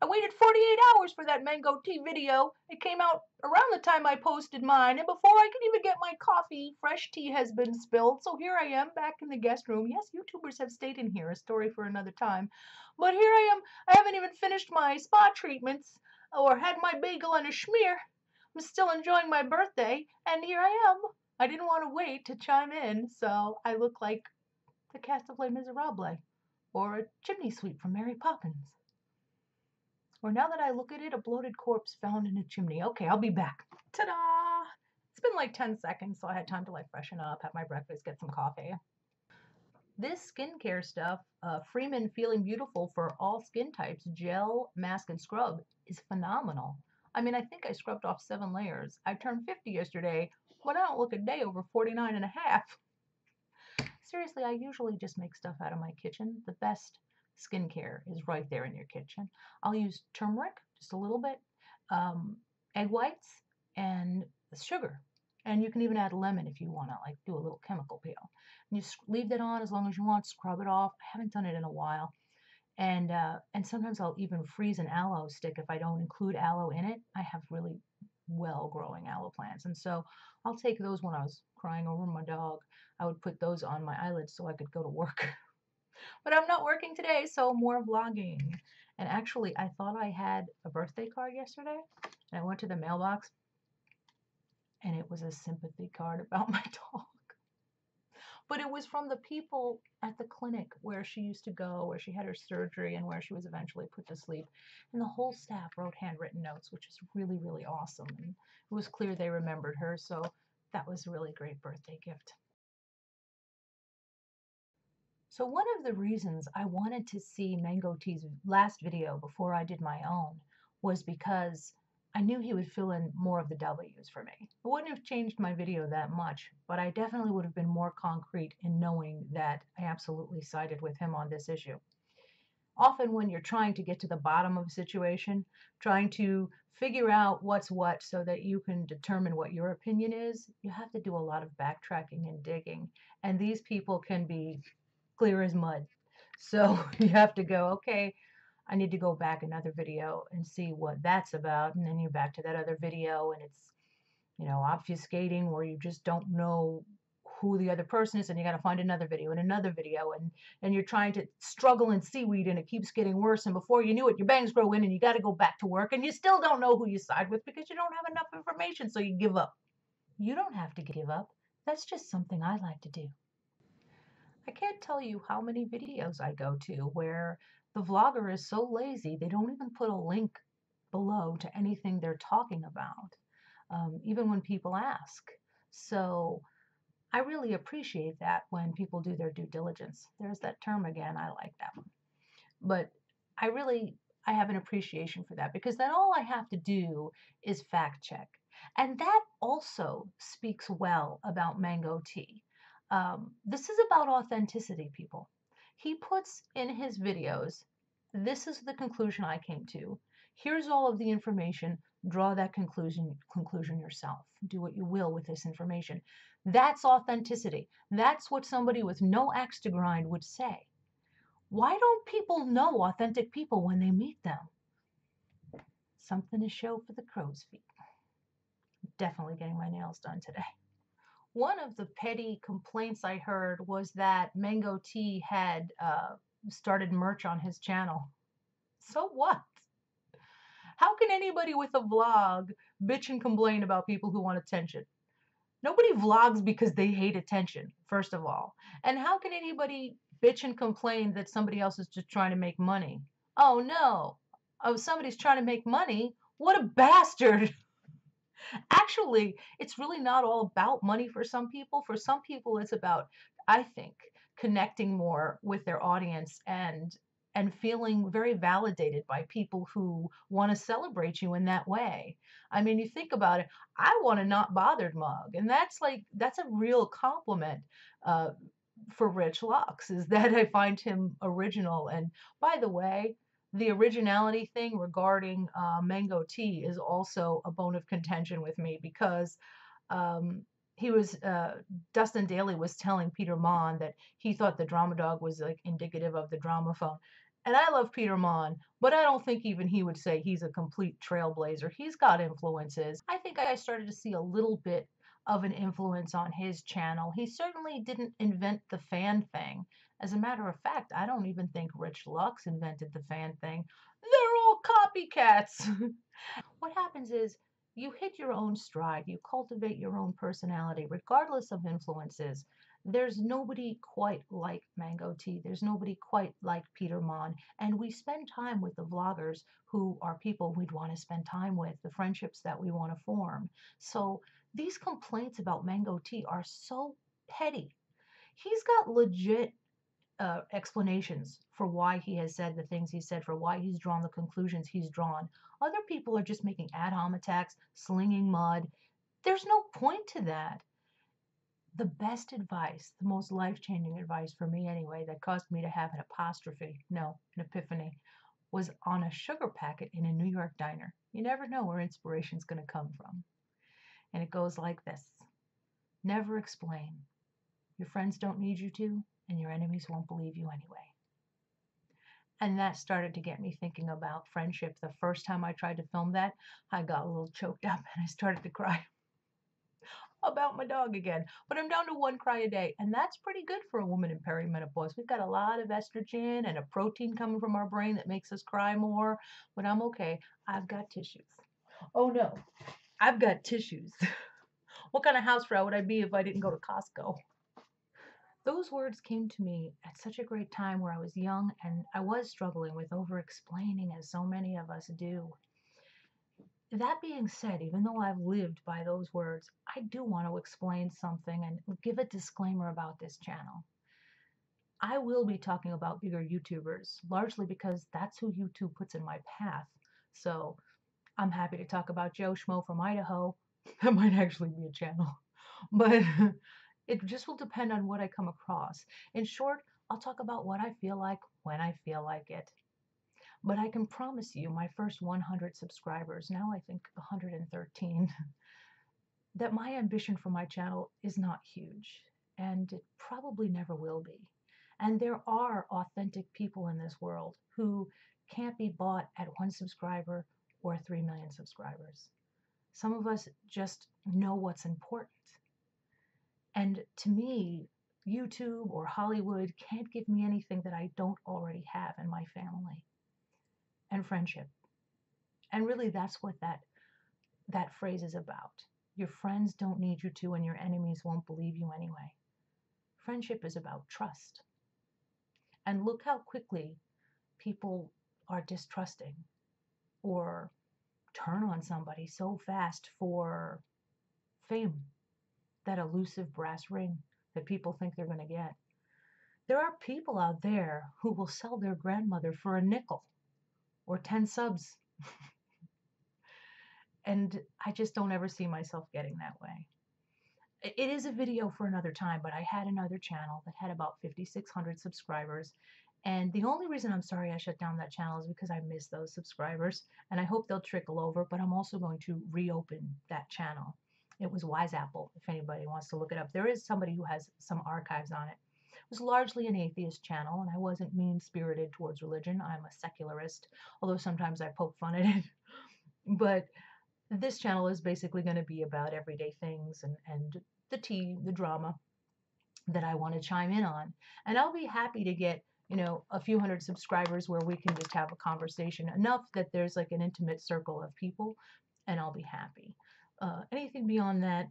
waited 48 hours for that mango tea video. It came out around the time I posted mine, and before I could even get my coffee, fresh tea has been spilled. So here I am back in the guest room. Yes, YouTubers have stayed in here, a story for another time. But here I am. I haven't even finished my spa treatments or had my bagel and a schmear. I'm still enjoying my birthday, and here I am. I didn't want to wait to chime in, so I look like the cast of Les Miserables or a chimney sweep from Mary Poppins. Or now that I look at it, a bloated corpse found in a chimney. Okay, I'll be back. Ta-da! It's been like 10 seconds, so I had time to like freshen up, have my breakfast, get some coffee. This skincare stuff, Freeman Feeling Beautiful for all skin types, gel, mask, and scrub, is phenomenal. I mean, I think I scrubbed off 7 layers. I turned 50 yesterday, but I don't look a day over 49 and a half. Seriously, I usually just make stuff out of my kitchen. The best skincare is right there in your kitchen. I'll use turmeric, just a little bit, egg whites, and sugar. And you can even add lemon if you want to, like do a little chemical peel. And you leave that on as long as you want, scrub it off. I haven't done it in a while. And sometimes I'll even freeze an aloe stick if I don't include aloe in it. I have really well-growing aloe plants. And so I'll take those when I was crying over my dog. I would put those on my eyelids so I could go to work. But I'm not working today, so more vlogging. And actually, I thought I had a birthday card yesterday, and I went to the mailbox, and it was a sympathy card about my dog. But it was from the people at the clinic where she used to go, where she had her surgery, and where she was eventually put to sleep. And the whole staff wrote handwritten notes, which is really, really awesome. And it was clear they remembered her, so that was a really great birthday gift. So one of the reasons I wanted to see Mango Tea's last video before I did my own was because I knew he would fill in more of the W's for me. It wouldn't have changed my video that much, but I definitely would have been more concrete in knowing that I absolutely sided with him on this issue. Often when you're trying to get to the bottom of a situation, trying to figure out what's what so that you can determine what your opinion is, you have to do a lot of backtracking and digging. And these people can be clear as mud. So you have to go, okay, I need to go back another video and see what that's about. And then you're back to that other video and it's, obfuscating where you just don't know who the other person is and you got to find another video and another video and you're trying to struggle in seaweed and it keeps getting worse. And before you knew it, your bangs grow in and you got to go back to work and you still don't know who you side with because you don't have enough information. So you give up. You don't have to give up. That's just something I like to do. I can't tell you how many videos I go to where the vlogger is so lazy they don't even put a link below to anything they're talking about, even when people ask. So I really appreciate that when people do their due diligence. There's that term again, I like that one. But I have an appreciation for that because then all I have to do is fact check. And that also speaks well about Mango Tea. This is about authenticity, people. He puts in his videos, this is the conclusion I came to. Here's all of the information. Draw that conclusion yourself. Do what you will with this information. That's authenticity. That's what somebody with no axe to grind would say. Why don't people know authentic people when they meet them? Something to show for the crow's feet. Definitely getting my nails done today. One of the petty complaints I heard was that Mango Tea had started merch on his channel. So what? How can anybody with a vlog bitch and complain about people who want attention? Nobody vlogs because they hate attention, first of all. And how can anybody bitch and complain that somebody else is just trying to make money? Oh no. Oh, somebody's trying to make money? What a bastard. Actually, it's really not all about money for some people. For some people, it's about, I think, connecting more with their audience and feeling very validated by people who want to celebrate you in that way. I mean, you think about it, I want a not bothered mug, and that's a real compliment for Rich Lux, is that I find him original. And by the way, the originality thing regarding Mango Tea is also a bone of contention with me because Dustin Daly was telling Peter Monn that he thought the drama dog was like indicative of the drama phone. And I love Peter Monn, but I don't think even he would say he's a complete trailblazer. He's got influences. I think I started to see a little bit of an influence on his channel. He certainly didn't invent the fan thing. As a matter of fact, I don't even think Rich Lux invented the fan thing. They're all copycats. What happens is you hit your own stride, you cultivate your own personality, regardless of influences. There's nobody quite like Mango Tea. There's nobody quite like Peter Monn. And we spend time with the vloggers who are people we'd want to spend time with, the friendships that we want to form. So these complaints about Mango Tea are so petty. He's got legit explanations for why he has said the things he said, for why he's drawn the conclusions he's drawn. Other people are just making ad hom attacks, slinging mud. There's no point to that. The best advice, the most life changing advice for me anyway, that caused me to have an apostrophe, no, an epiphany, was on a sugar packet in a New York diner. You never know where inspiration's going to come from. And it goes like this: never explain. Your friends don't need you to, and your enemies won't believe you anyway. And that started to get me thinking about friendship. The first time I tried to film that, I got a little choked up and I started to cry about my dog again. But I'm down to one cry a day, and that's pretty good for a woman in perimenopause. We've got a lot of estrogen and a protein coming from our brain that makes us cry more, but I'm okay. I've got tissues. Oh no, I've got tissues. What kind of housefrau would I be if I didn't go to Costco? Those words came to me at such a great time where I was young and I was struggling with over explaining, as so many of us do. That being said, even though I've lived by those words, I do want to explain something and give a disclaimer about this channel. I will be talking about bigger YouTubers, largely because that's who YouTube puts in my path. So I'm happy to talk about Joe Schmo from Idaho. That might actually be a channel. But it just will depend on what I come across. In short, I'll talk about what I feel like when I feel like it. But I can promise you, my first 100 subscribers, now I think 113, that my ambition for my channel is not huge, and it probably never will be. And there are authentic people in this world who can't be bought at 1 subscriber or 3 million subscribers. Some of us just know what's important. And to me, YouTube or Hollywood can't give me anything that I don't already have in my family and friendship. And really, that's what that phrase is about. Your friends don't need you to, and your enemies won't believe you anyway. Friendship is about trust. And look how quickly people are distrusting or turn on somebody so fast for fame, that elusive brass ring that people think they're going to get. There are people out there who will sell their grandmother for a nickel or 10 subs. And I just don't ever see myself getting that way. It is a video for another time, but I had another channel that had about 5,600 subscribers. And the only reason I'm sorry I shut down that channel is because I miss those subscribers. And I hope they'll trickle over, but I'm also going to reopen that channel. It was Wise Apple, if anybody wants to look it up. There is somebody who has some archives on it. It was largely an atheist channel, and I wasn't mean-spirited towards religion. I'm a secularist, although sometimes I poke fun at it. But this channel is basically going to be about everyday things and the tea, the drama that I want to chime in on. And I'll be happy to get, a few hundred subscribers where we can just have a conversation, enough that there's like an intimate circle of people, and I'll be happy. Anything beyond that,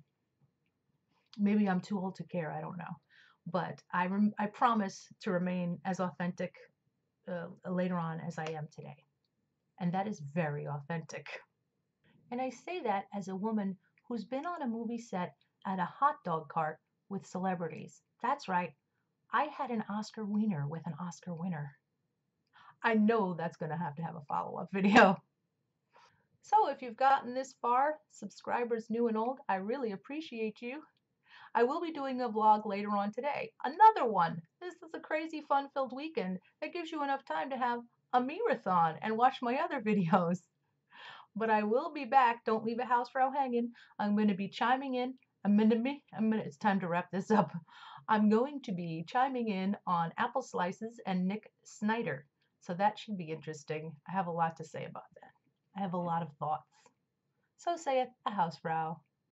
maybe I'm too old to care, I don't know. But I promise to remain as authentic later on as I am today. And that is very authentic. And I say that as a woman who's been on a movie set at a hot dog cart with celebrities. That's right, I had an Oscar wiener with an Oscar winner. I know that's going to have a follow-up video. So if you've gotten this far, subscribers new and old, I really appreciate you. I will be doing a vlog later on today. Another one. This is a crazy fun-filled weekend that gives you enough time to have a marathon and watch my other videos. But I will be back. Don't leave a housefrau hanging. I'm going to be chiming in. It's time to wrap this up. I'm going to be chiming in on apple slices and Nick Snider. So that should be interesting. I have a lot to say about that. I have a lot of thoughts. So saith a housefrau.